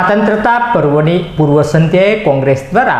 स्वतंत्रता पर्वनी पूर्व संध्याए कांग्रेस द्वारा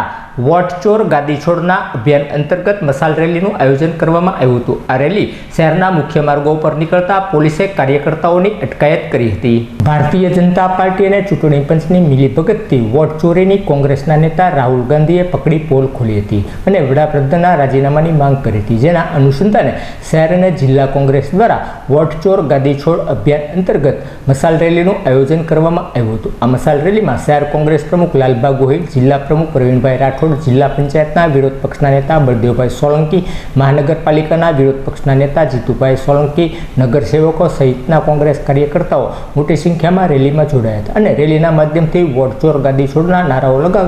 वोट चोर गादी छोड़ना अभियान अंतर्गत मसाल रेलीનું आयोजन કરવામાં આવ્યું હતું। આ રેલી શહેરના મુખ્ય માર્ગો પર નીકળતા પોલીસે કાર્યકર્તાઓની અટકાયત કરી હતી। ભારતીય જનતા પાર્ટી અને ચૂંટણી પંચની મિલીભગતથી વોટ ચોરીની કોંગ્રેસના નેતા રાહુલ ગાંધીએ પકડી પોલ ખોલી હતી અને વડાપ્રધાનના રાજીનામાની માંગ કરી હતી, જેના અનુસંધાને શહેર અને જિલ્લા કોંગ્રેસ દ્વારા વોટ ચોર ગાદી છોડ અભિયાન અંતર્ગત મસાલ રેલીનું આયોજન કરવામાં આવ્યું હતું। આ મસાલ રેલીમાં શહેર કોંગ્રેસ પ્રમુખ લાલબા ગોહિલ, જિલ્લા પ્રમુખ પ્રવીણભાઈ રાઠોડ, जिला पंचायतना विरोध पक्षना नेता बलदेवभाई सोलंकी, महानगरपालिकाना विरोध पक्षना नेता जीतुभाई सोलंकी, नगरसेवको सहितना कांग्रेस कार्यकर्ताओ मोटी संख्या में रेली में जोड़ाया था और रेलीना माध्यमथी वोट चोर गादी छोड़ना नाराओ लगा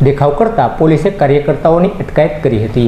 देखाव करता पोलीसे कार्यकर्ताओनी अटकायत करी हती।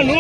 नो